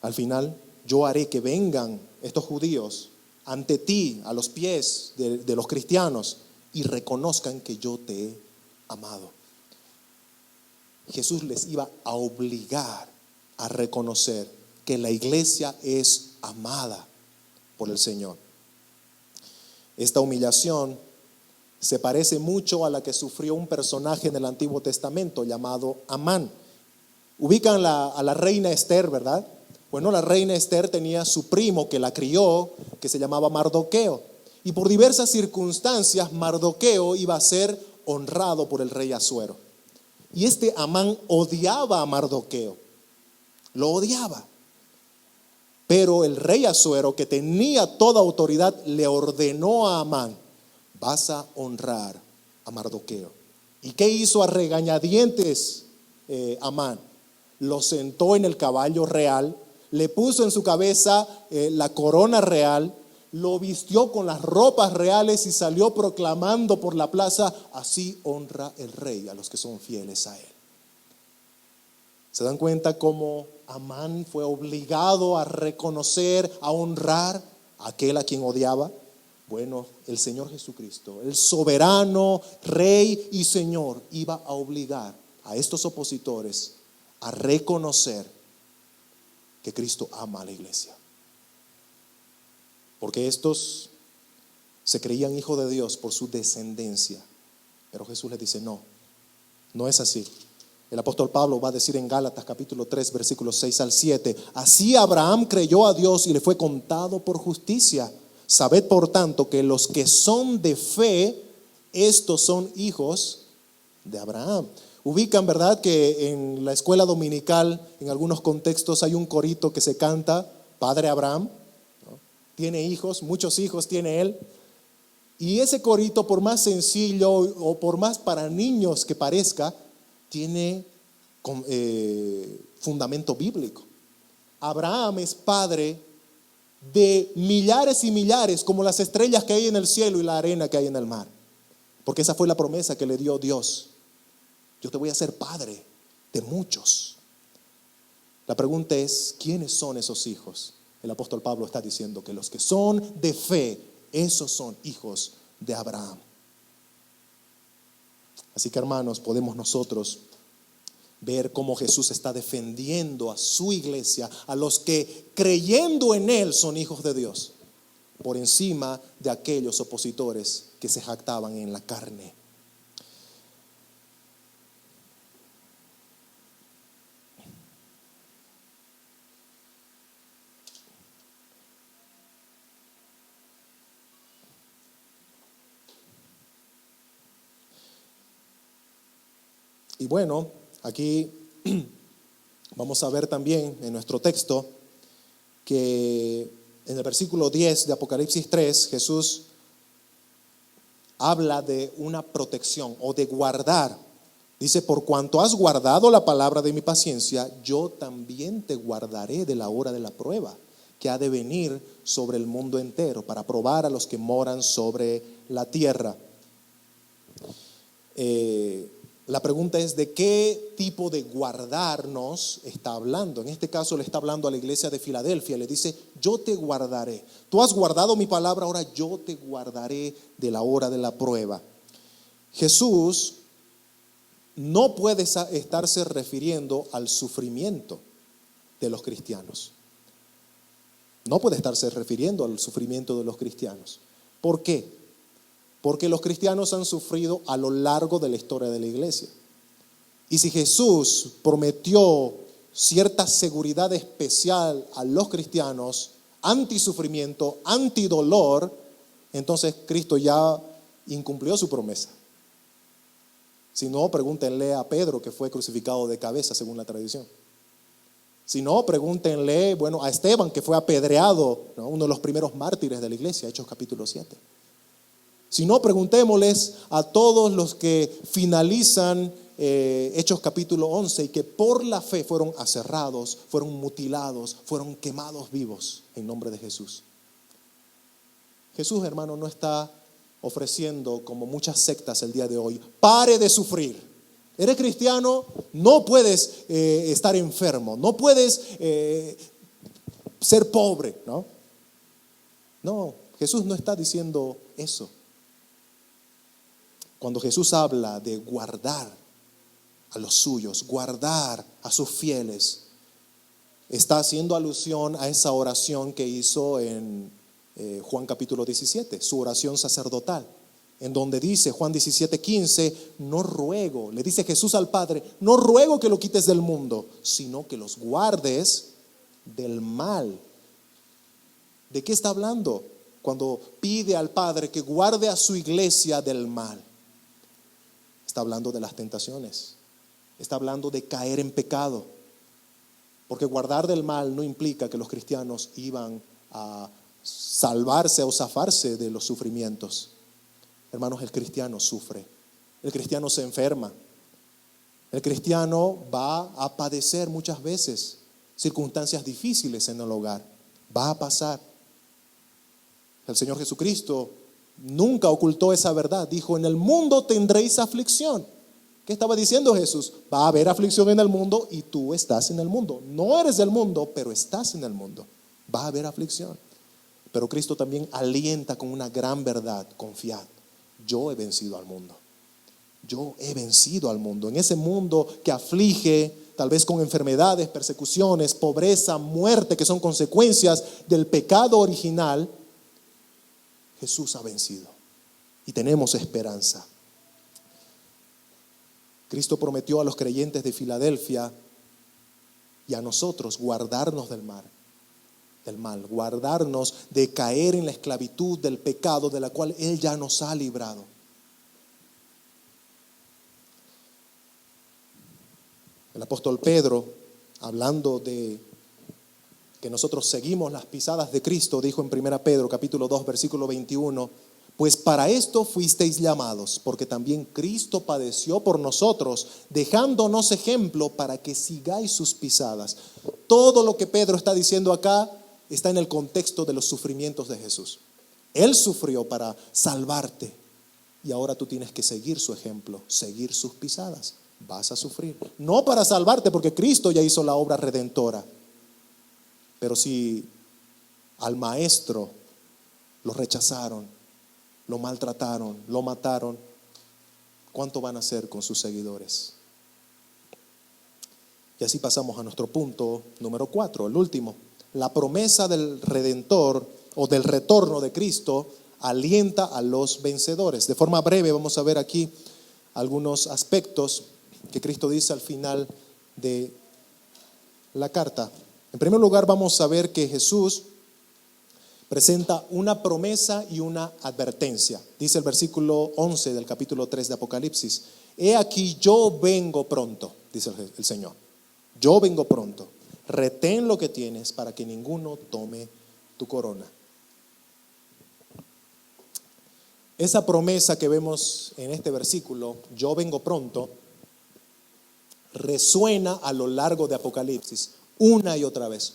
Al final, yo haré que vengan estos judíos ante ti, a los pies de los cristianos, y reconozcan que yo te he amado. Jesús les iba a obligar a reconocer que la iglesia es amada por el Señor. Esta humillación se parece mucho a la que sufrió un personaje en el Antiguo Testamento llamado Amán. Ubican a la reina Esther, ¿verdad? Bueno, la reina Esther tenía su primo que la crió, que se llamaba Mardoqueo. Y por diversas circunstancias, Mardoqueo iba a ser honrado por el rey Asuero. Y este Amán odiaba a Mardoqueo, lo odiaba. Pero el rey Asuero, que tenía toda autoridad, le ordenó a Amán: vas a honrar a Mardoqueo. ¿Y qué hizo a regañadientes Amán? Lo sentó en el caballo real, le puso en su cabeza la corona real, lo vistió con las ropas reales y salió proclamando por la plaza: así honra el rey a los que son fieles a él. ¿Se dan cuenta cómo Amán fue obligado a reconocer, a honrar a aquel a quien odiaba? Bueno, el Señor Jesucristo, el soberano Rey y Señor, iba a obligar a estos opositores a reconocer que Cristo ama a la iglesia. Porque estos se creían hijos de Dios por su descendencia. Pero Jesús les dice: no, no es así. El apóstol Pablo va a decir en Gálatas capítulo 3, versículos 6 al 7: así Abraham creyó a Dios y le fue contado por justicia. Sabed por tanto que los que son de fe, estos son hijos de Abraham. Ubican, ¿verdad?, que en la escuela dominical, en algunos contextos, hay un corito que se canta, Padre Abraham, ¿no? Tiene hijos, muchos hijos tiene él. Y ese corito, por más sencillo o por más para niños que parezca, tiene fundamento bíblico. Abraham es padre de millares y millares, como las estrellas que hay en el cielo y la arena que hay en el mar. Porque esa fue la promesa que le dio Dios. Yo te voy a hacer padre de muchos. La pregunta es, ¿quiénes son esos hijos? El apóstol Pablo está diciendo que los que son de fe, esos son hijos de Abraham. Así que, hermanos, podemos nosotros ver cómo Jesús está defendiendo a su iglesia, a los que creyendo en Él son hijos de Dios, por encima de aquellos opositores que se jactaban en la carne. Y bueno, aquí vamos a ver también en nuestro texto que en el versículo 10 de Apocalipsis 3, Jesús habla de una protección o de guardar. Dice, por cuanto has guardado la palabra de mi paciencia, yo también te guardaré de la hora de la prueba que ha de venir sobre el mundo entero para probar a los que moran sobre la tierra. La pregunta es, ¿de qué tipo de guardarnos está hablando? En este caso le está hablando a la iglesia de Filadelfia. Le dice, yo te guardaré. Tú has guardado mi palabra, ahora yo te guardaré de la hora de la prueba. Jesús no puede estarse refiriendo al sufrimiento de los cristianos. No puede estarse refiriendo al sufrimiento de los cristianos. ¿Por qué? Porque los cristianos han sufrido a lo largo de la historia de la iglesia. Y si Jesús prometió cierta seguridad especial a los cristianos, antisufrimiento, antidolor, entonces Cristo ya incumplió su promesa. Si no, pregúntenle a Pedro, que fue crucificado de cabeza según la tradición. Si no, pregúntenle, a Esteban, que fue apedreado, ¿no?, uno de los primeros mártires de la iglesia, Hechos capítulo 7. Si no, preguntémosles a todos los que finalizan Hechos capítulo 11 y que por la fe fueron aserrados, fueron mutilados, fueron quemados vivos en nombre de Jesús. Jesús, hermano, no está ofreciendo, como muchas sectas el día de hoy, pare de sufrir. Eres cristiano, no puedes estar enfermo, no puedes ser pobre, ¿no? No, Jesús no está diciendo eso. Cuando Jesús habla de guardar a los suyos, guardar a sus fieles, está haciendo alusión a esa oración que hizo en Juan capítulo 17, su oración sacerdotal, en donde dice, Juan 17:15, no ruego, le dice Jesús al Padre, no ruego que lo quites del mundo, sino que los guardes del mal. ¿De qué está hablando cuando pide al Padre que guarde a su iglesia del mal? Está hablando de las tentaciones, está hablando de caer en pecado, porque guardar del mal no implica que los cristianos iban a salvarse o zafarse de los sufrimientos. Hermanos, el cristiano sufre, el cristiano se enferma, el cristiano va a padecer muchas veces circunstancias difíciles en el hogar, va a pasar. El Señor Jesucristo nunca ocultó esa verdad. Dijo, en el mundo tendréis aflicción. ¿Qué estaba diciendo Jesús? Va a haber aflicción en el mundo y tú estás en el mundo. No eres del mundo, pero estás en el mundo. Va a haber aflicción. Pero Cristo también alienta con una gran verdad. Confiad, yo he vencido al mundo. Yo he vencido al mundo. En ese mundo que aflige, tal vez con enfermedades, persecuciones, pobreza, muerte, que son consecuencias del pecado original, Jesús ha vencido y tenemos esperanza. Cristo prometió a los creyentes de Filadelfia y a nosotros guardarnos del mal, guardarnos de caer en la esclavitud del pecado de la cual Él ya nos ha librado. El apóstol Pedro, hablando de que nosotros seguimos las pisadas de Cristo, dijo en 1 Pedro capítulo 2 versículo 21, pues para esto fuisteis llamados, porque también Cristo padeció por nosotros, dejándonos ejemplo para que sigáis sus pisadas. Todo lo que Pedro está diciendo acá está en el contexto de los sufrimientos de Jesús. Él sufrió para salvarte y ahora tú tienes que seguir su ejemplo, seguir sus pisadas. Vas a sufrir, no para salvarte porque Cristo ya hizo la obra redentora. Pero si al maestro lo rechazaron, lo maltrataron, lo mataron, ¿cuánto van a hacer con sus seguidores? Y así pasamos a nuestro punto número 4, el último. La promesa del Redentor o del retorno de Cristo alienta a los vencedores. De forma breve vamos a ver aquí algunos aspectos que Cristo dice al final de la carta. En primer lugar, vamos a ver que Jesús presenta una promesa y una advertencia. Dice el versículo 11 del capítulo 3 de Apocalipsis: he aquí yo vengo pronto, dice el Señor. Yo vengo pronto. Retén lo que tienes para que ninguno tome tu corona. Esa promesa que vemos en este versículo, yo vengo pronto, resuena a lo largo de Apocalipsis una y otra vez,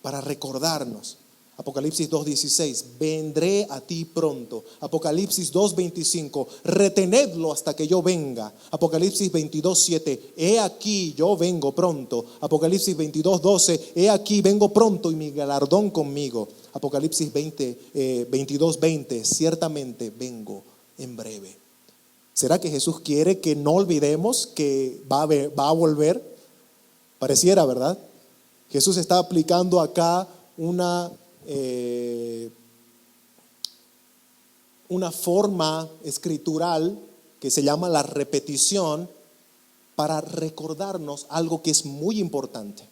para recordarnos. Apocalipsis 2:16, vendré a ti pronto. Apocalipsis 2:25, retenedlo hasta que yo venga. Apocalipsis 22:7, he aquí yo vengo pronto. Apocalipsis 22:12, he aquí vengo pronto y mi galardón conmigo. Apocalipsis 22:20, ciertamente vengo en breve. ¿Será que Jesús quiere que no olvidemos que va a volver? Pareciera, ¿verdad? Jesús está aplicando acá una forma escritural que se llama la repetición para recordarnos algo que es muy importante,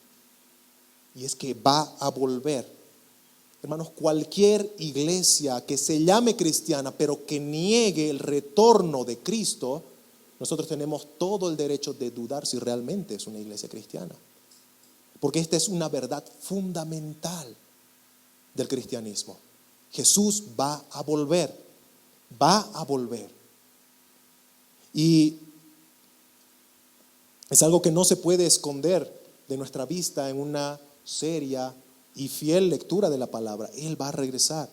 y es que va a volver. Hermanos, cualquier iglesia que se llame cristiana pero que niegue el retorno de Cristo, nosotros tenemos todo el derecho de dudar si realmente es una iglesia cristiana, porque esta es una verdad fundamental del cristianismo. Jesús va a volver, y es algo que no se puede esconder de nuestra vista en una seria y fiel lectura de la palabra. Él va a regresar.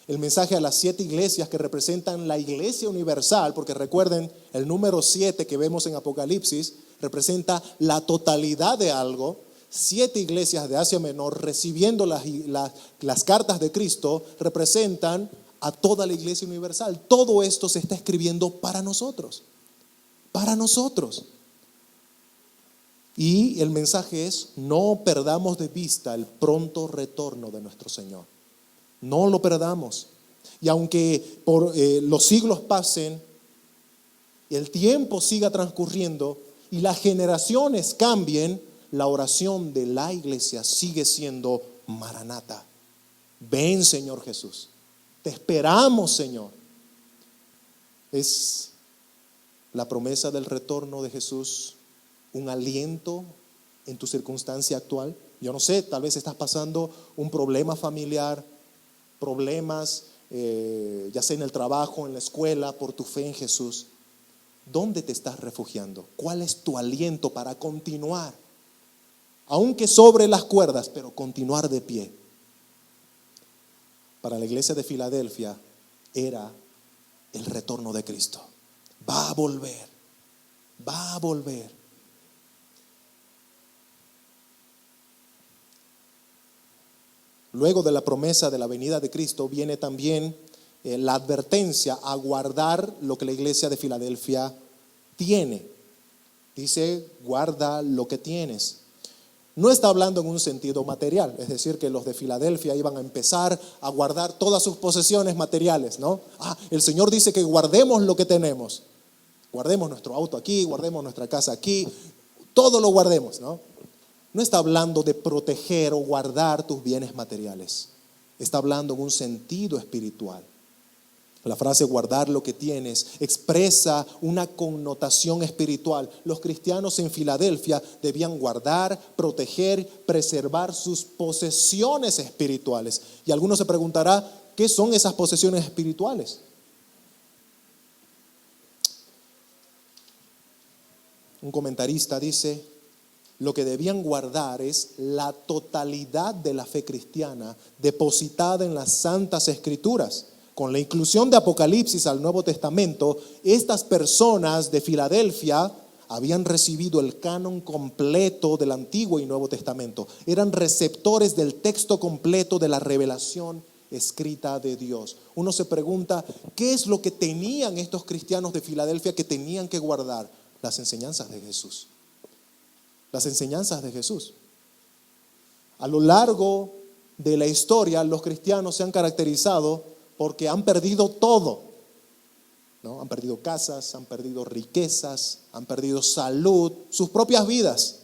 El mensaje a las 7 iglesias que representan la iglesia universal, porque recuerden, el número 7 que vemos en Apocalipsis representa la totalidad de algo. 7 iglesias de Asia Menor recibiendo las cartas de Cristo representan a toda la iglesia universal. Todo esto se está escribiendo para nosotros. Y el mensaje es: no perdamos de vista el pronto retorno de nuestro Señor. No lo perdamos. Y aunque los siglos pasen, el tiempo siga transcurriendo y las generaciones cambien, la oración de la iglesia sigue siendo Maranata. Ven, Señor Jesús. Te esperamos, Señor. ¿Es la promesa del retorno de Jesús un aliento en tu circunstancia actual? Yo no sé, tal vez estás pasando un problema familiar, problemas ya sea en el trabajo, en la escuela, por tu fe en Jesús. ¿Dónde te estás refugiando? ¿Cuál es tu aliento para continuar? Aunque sobre las cuerdas, pero continuar de pie. Para la iglesia de Filadelfia era el retorno de Cristo. Va a volver. Luego de la promesa de la venida de Cristo viene también la advertencia a guardar lo que la iglesia de Filadelfia tiene. Dice: guarda lo que tienes. No está hablando en un sentido material, es decir, que los de Filadelfia iban a empezar a guardar todas sus posesiones materiales, ¿no? El Señor dice que guardemos lo que tenemos. Guardemos nuestro auto aquí, guardemos nuestra casa aquí, todo lo guardemos, ¿no? No está hablando de proteger o guardar tus bienes materiales. Está hablando en un sentido espiritual. La frase guardar lo que tienes expresa una connotación espiritual. Los cristianos en Filadelfia debían guardar, proteger, preservar sus posesiones espirituales. Y alguno se preguntará, ¿qué son esas posesiones espirituales? Un comentarista dice, lo que debían guardar es la totalidad de la fe cristiana depositada en las Santas Escrituras. Con la inclusión de Apocalipsis al Nuevo Testamento, estas personas de Filadelfia habían recibido el canon completo del Antiguo y Nuevo Testamento. Eran receptores del texto completo de la revelación escrita de Dios. Uno se pregunta, ¿qué es lo que tenían estos cristianos de Filadelfia que tenían que guardar? Las enseñanzas de Jesús. Las enseñanzas de Jesús. A lo largo de la historia, los cristianos se han caracterizado porque han perdido todo, ¿no? Han perdido casas, han perdido riquezas, han perdido salud, sus propias vidas.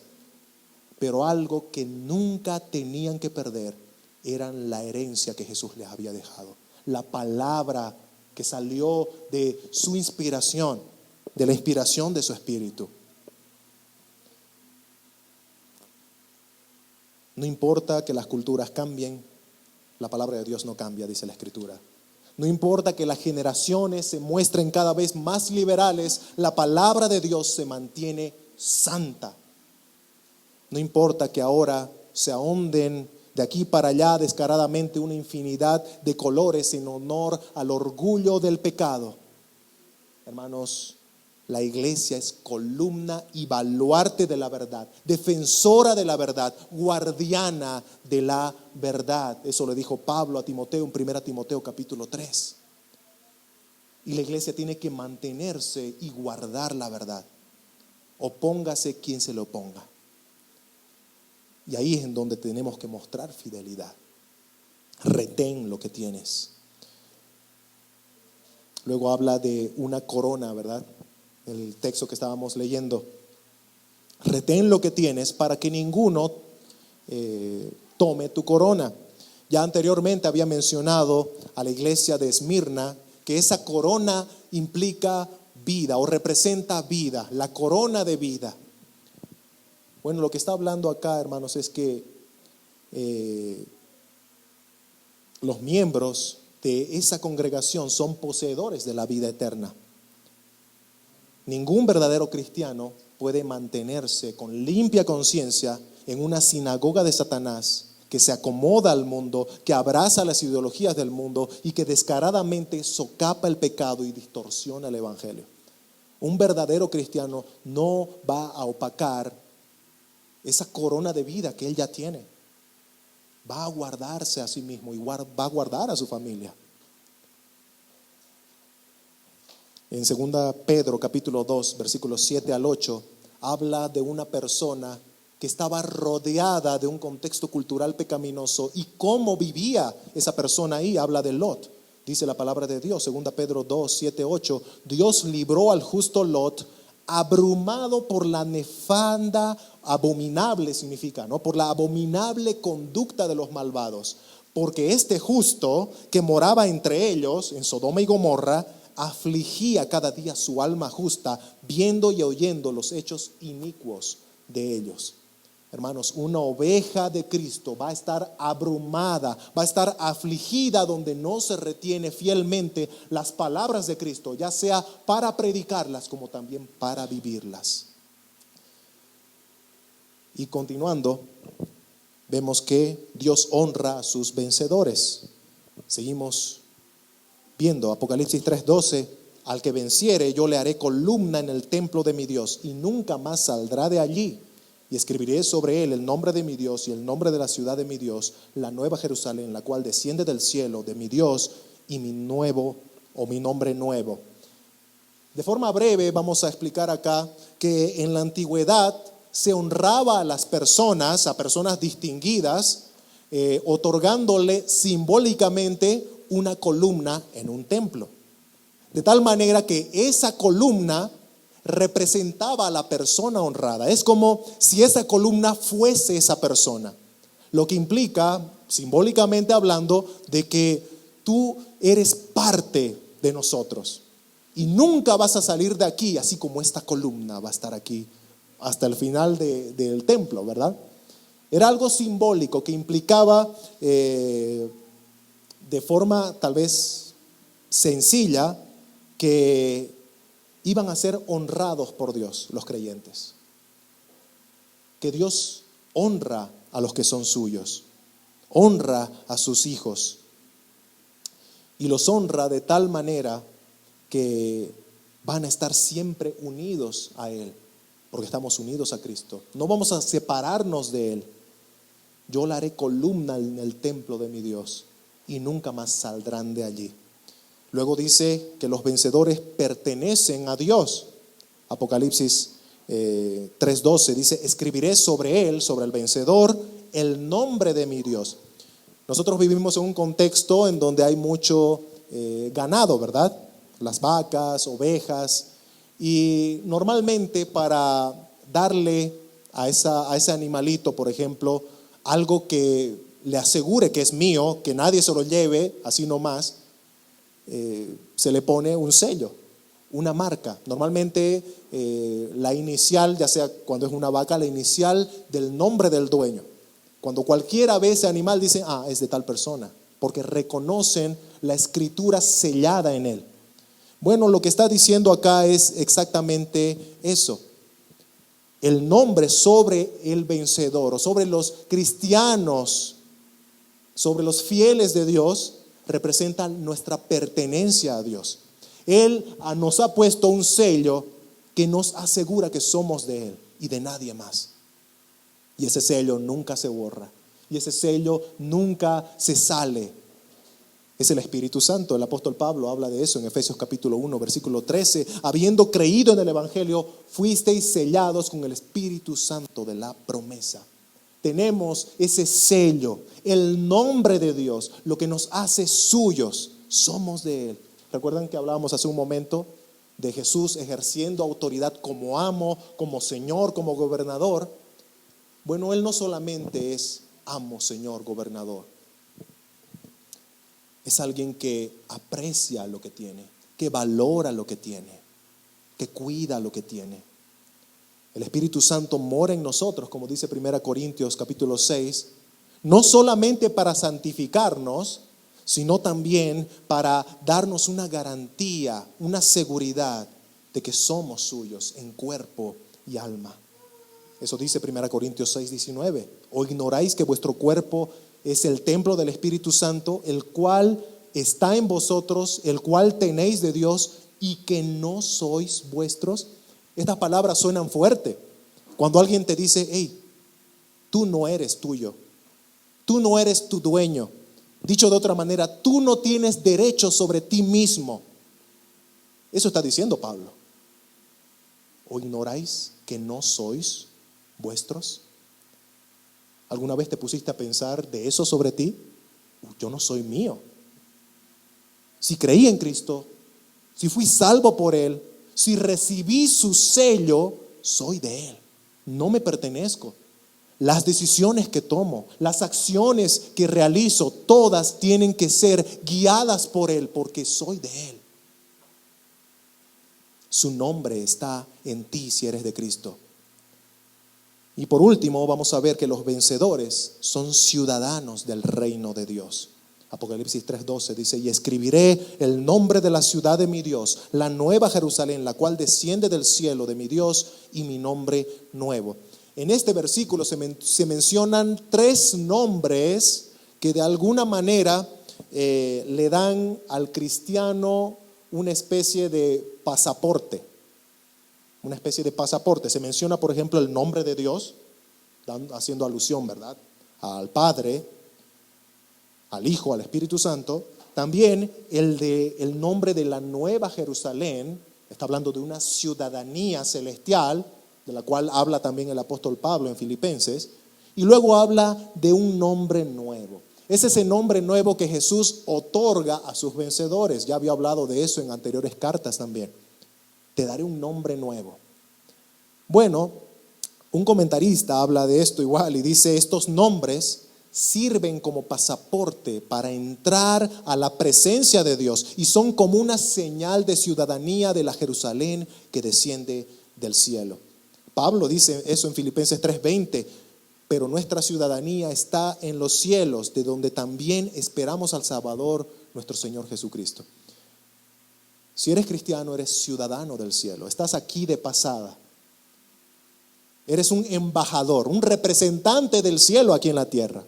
Pero algo que nunca tenían que perder eran la herencia que Jesús les había dejado. La palabra que salió de su inspiración, de la inspiración de su espíritu. No importa que las culturas cambien, la palabra de Dios no cambia, dice la Escritura. No importa que las generaciones se muestren cada vez más liberales, la palabra de Dios se mantiene santa. No importa que ahora se ahonden de aquí para allá descaradamente una infinidad de colores en honor al orgullo del pecado. Hermanos, la iglesia es columna y baluarte de la verdad, defensora de la verdad, guardiana de la verdad. Eso le dijo Pablo a Timoteo en 1 Timoteo capítulo 3. Y la iglesia tiene que mantenerse y guardar la verdad. Opóngase quien se le oponga. Y ahí es en donde tenemos que mostrar fidelidad. Retén lo que tienes. Luego habla de una corona, ¿verdad? El texto que estábamos leyendo. Retén lo que tienes para que ninguno tome tu corona. Ya anteriormente había mencionado a la iglesia de Esmirna que esa corona implica vida o representa vida, la corona de vida. Bueno, lo que está hablando acá, hermanos, es que los miembros de esa congregación son poseedores de la vida eterna. Ningún verdadero cristiano puede mantenerse con limpia conciencia en una sinagoga de Satanás que se acomoda al mundo, que abraza las ideologías del mundo y que descaradamente socapa el pecado y distorsiona el evangelio. Un verdadero cristiano no va a opacar esa corona de vida que él ya tiene. Va a guardarse a sí mismo y va a guardar a su familia. En 2 Pedro capítulo 2 versículos 7 al 8 habla de una persona que estaba rodeada de un contexto cultural pecaminoso y cómo vivía esa persona ahí. Habla de Lot. Dice la palabra de Dios, 2 Pedro 2, 7, 8, Dios libró al justo Lot abrumado por la nefanda, abominable significa, ¿no? Por la abominable conducta de los malvados, porque este justo que moraba entre ellos en Sodoma y Gomorra afligía cada día su alma justa, viendo y oyendo los hechos inicuos de ellos. Hermanos, una oveja de Cristo va a estar abrumada, va a estar afligida donde no se retiene fielmente las palabras de Cristo, ya sea para predicarlas como también para vivirlas. Y continuando, vemos que Dios honra a sus vencedores. Seguimos viendo Apocalipsis 3:12, al que venciere yo le haré columna en el templo de mi Dios y nunca más saldrá de allí. Y escribiré sobre él el nombre de mi Dios y el nombre de la ciudad de mi Dios, la nueva Jerusalén, la cual desciende del cielo de mi Dios, y mi nuevo o mi nombre nuevo. De forma breve vamos a explicar acá que en la antigüedad se honraba a las personas, a personas distinguidas, otorgándole simbólicamente una columna en un templo. De tal manera que esa columna representaba a la persona honrada. Es como si esa columna fuese esa persona. Lo que implica, simbólicamente hablando, de que tú eres parte de nosotros. Y nunca vas a salir de aquí, así como esta columna va a estar aquí hasta el final del templo, ¿verdad? Era algo simbólico que implicaba de forma tal vez sencilla que iban a ser honrados por Dios los creyentes. Que Dios honra a los que son suyos, honra a sus hijos y los honra de tal manera que van a estar siempre unidos a Él, porque estamos unidos a Cristo. No vamos a separarnos de Él. Yo la haré columna en el templo de mi Dios y nunca más saldrán de allí. Luego dice que los vencedores pertenecen a Dios. Apocalipsis 3:12 dice: escribiré sobre él, sobre el vencedor, el nombre de mi Dios. Nosotros vivimos en un contexto en donde hay mucho ganado, ¿verdad? Las vacas, ovejas, y normalmente para darle a ese animalito, por ejemplo, algo que le asegure que es mío, que nadie se lo lleve así nomás, se le pone un sello, una marca. Normalmente la inicial, ya sea cuando es una vaca, la inicial del nombre del dueño. Cuando cualquiera ve ese animal dice: ah, es de tal persona, porque reconocen la escritura sellada en él. Bueno, lo que está diciendo acá es exactamente eso. El nombre sobre el vencedor, o sobre los cristianos, sobre los fieles de Dios, representa nuestra pertenencia a Dios. Él nos ha puesto un sello que nos asegura que somos de Él y de nadie más. Y ese sello nunca se borra, y ese sello nunca se sale. Es el Espíritu Santo. El apóstol Pablo habla de eso en Efesios capítulo 1, versículo 13. Habiendo creído en el Evangelio, fuisteis sellados con el Espíritu Santo de la promesa. Tenemos ese sello, el nombre de Dios, lo que nos hace suyos. Somos de Él. ¿Recuerdan que hablábamos hace un momento de Jesús ejerciendo autoridad como amo, como Señor, como gobernador? Bueno, Él no solamente es amo, Señor, gobernador. Es alguien que aprecia lo que tiene, que valora lo que tiene, que cuida lo que tiene. El Espíritu Santo mora en nosotros, como dice 1 Corintios capítulo 6, no solamente para santificarnos, sino también para darnos una garantía, una seguridad de que somos suyos en cuerpo y alma. Eso dice 1 Corintios 6, 19. ¿O ignoráis que vuestro cuerpo es el templo del Espíritu Santo, el cual está en vosotros, el cual tenéis de Dios, y que no sois vuestros? Estas palabras suenan fuerte. Cuando alguien te dice: hey, tú no eres tuyo, tú no eres tu dueño. Dicho de otra manera, tú no tienes derecho sobre ti mismo. Eso está diciendo Pablo. ¿O ignoráis que no sois vuestros? ¿Alguna vez te pusiste a pensar de eso sobre ti? Yo no soy mío. Si creí en Cristo, si fui salvo por Él, si recibí su sello, soy de Él. No me pertenezco. Las decisiones que tomo, las acciones que realizo, todas tienen que ser guiadas por Él, porque soy de Él. Su nombre está en ti si eres de Cristo. Y por último, vamos a ver que los vencedores son ciudadanos del reino de Dios. Apocalipsis 3:12 dice: y escribiré el nombre de la ciudad de mi Dios, la nueva Jerusalén, la cual desciende del cielo de mi Dios, y mi nombre nuevo. En este versículo se mencionan 3 nombres que de alguna manera le dan al cristiano una especie de pasaporte. Una especie de pasaporte. Se menciona, por ejemplo, el nombre de Dios, haciendo alusión, ¿verdad?, al Padre, al Hijo, al Espíritu Santo. También el nombre de la Nueva Jerusalén, está hablando de una ciudadanía celestial, de la cual habla también el apóstol Pablo en Filipenses. Y luego habla de un nombre nuevo. Es ese nombre nuevo que Jesús otorga a sus vencedores. Ya había hablado de eso en anteriores cartas también. Te daré un nombre nuevo. Bueno, un comentarista habla de esto igual y dice: estos nombres sirven como pasaporte para entrar a la presencia de Dios y son como una señal de ciudadanía de la Jerusalén que desciende del cielo. Pablo dice eso en Filipenses 3:20, pero nuestra ciudadanía está en los cielos, de donde también esperamos al Salvador, nuestro Señor Jesucristo. Si eres cristiano, eres ciudadano del cielo, estás aquí de pasada. Eres un embajador, un representante del cielo aquí en la tierra.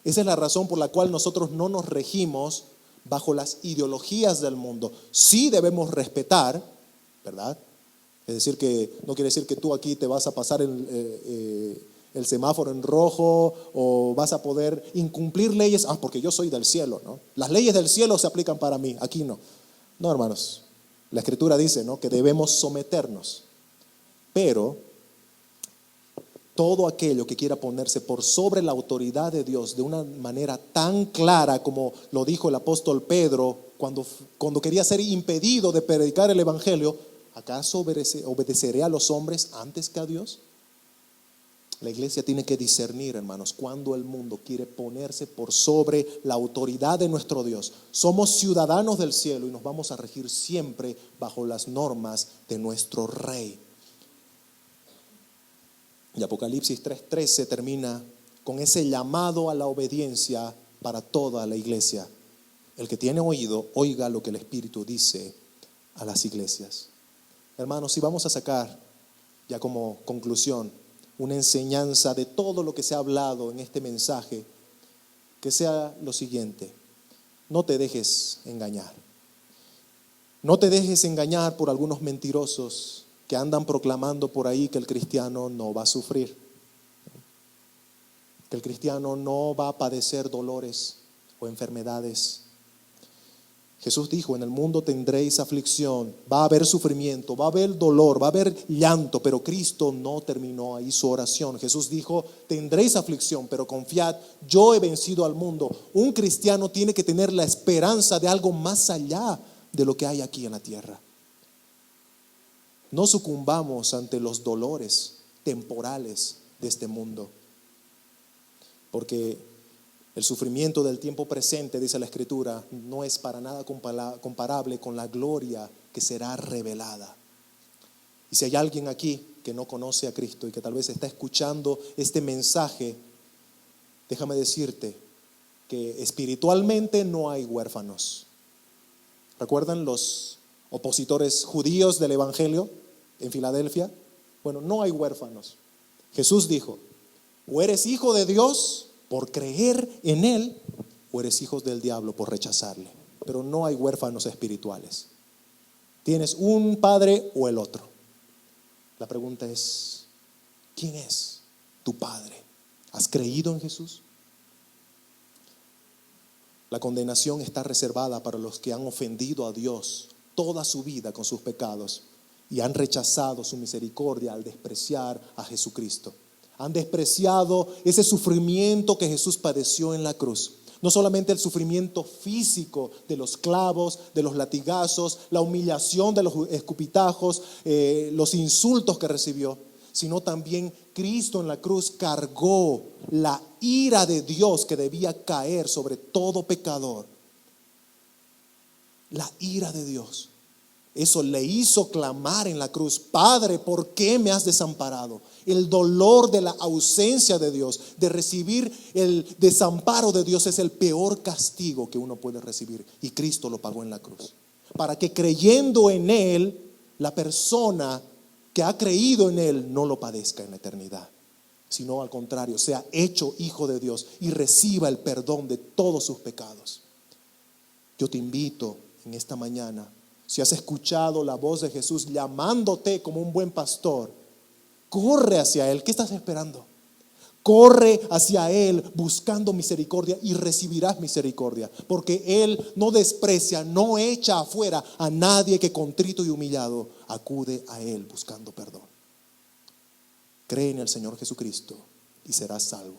Esa es la razón por la cual nosotros no nos regimos bajo las ideologías del mundo. Sí debemos respetar, ¿verdad? Es decir, que no quiere decir que tú aquí te vas a pasar el semáforo en rojo o vas a poder incumplir leyes, porque yo soy del cielo, ¿no? Las leyes del cielo se aplican para mí, aquí no. No, hermanos, la Escritura dice, ¿no?, que debemos someternos, pero todo aquello que quiera ponerse por sobre la autoridad de Dios de una manera tan clara como lo dijo el apóstol Pedro cuando quería ser impedido de predicar el evangelio, ¿acaso obedeceré a los hombres antes que a Dios? La iglesia tiene que discernir, hermanos, cuando el mundo quiere ponerse por sobre la autoridad de nuestro Dios. Somos ciudadanos del cielo y nos vamos a regir siempre bajo las normas de nuestro Rey. Y Apocalipsis 3:13 termina con ese llamado a la obediencia para toda la iglesia. El que tiene oído, oiga lo que el Espíritu dice a las iglesias. Hermanos, si vamos a sacar ya como conclusión una enseñanza de todo lo que se ha hablado en este mensaje, que sea lo siguiente: no te dejes engañar. No te dejes engañar por algunos mentirosos que andan proclamando por ahí que el cristiano no va a sufrir, que el cristiano no va a padecer dolores o enfermedades. Jesús dijo: en el mundo tendréis aflicción, va a haber sufrimiento, va a haber dolor, va a haber llanto, pero Cristo no terminó ahí su oración. Jesús dijo: tendréis aflicción, pero confiad, yo he vencido al mundo. Un cristiano tiene que tener la esperanza de algo más allá de lo que hay aquí en la tierra. No sucumbamos ante los dolores temporales de este mundo, porque el sufrimiento del tiempo presente, dice la Escritura, no es para nada comparable con la gloria que será revelada. Y si hay alguien aquí que no conoce a Cristo y que tal vez está escuchando este mensaje, déjame decirte que espiritualmente no hay huérfanos. ¿Recuerdan los opositores judíos del evangelio en Filadelfia? Bueno, no hay huérfanos. Jesús dijo: o eres hijo de Dios por creer en Él, o eres hijo del diablo por rechazarle. Pero no hay huérfanos espirituales. Tienes un padre o el otro. La pregunta es: ¿quién es tu padre? ¿Has creído en Jesús? La condenación está reservada para los que han ofendido a Dios toda su vida con sus pecados y han rechazado su misericordia al despreciar a Jesucristo. Han despreciado ese sufrimiento que Jesús padeció en la cruz. No solamente el sufrimiento físico de los clavos, de los latigazos, la humillación de los escupitajos, los insultos que recibió, sino también Cristo en la cruz cargó la ira de Dios que debía caer sobre todo pecador. La ira de Dios. Eso le hizo clamar en la cruz: Padre, ¿por qué me has desamparado? El dolor de la ausencia de Dios, de recibir el desamparo de Dios, es el peor castigo que uno puede recibir. Y Cristo lo pagó en la cruz. Para que creyendo en Él, la persona que ha creído en Él no lo padezca en la eternidad, sino al contrario, sea hecho hijo de Dios y reciba el perdón de todos sus pecados. Yo te invito en esta mañana, si has escuchado la voz de Jesús llamándote como un buen pastor, corre hacia Él. ¿Qué estás esperando? Corre hacia Él buscando misericordia y recibirás misericordia, porque Él no desprecia, no echa afuera a nadie que contrito y humillado acude a Él buscando perdón. Cree en el Señor Jesucristo y serás salvo.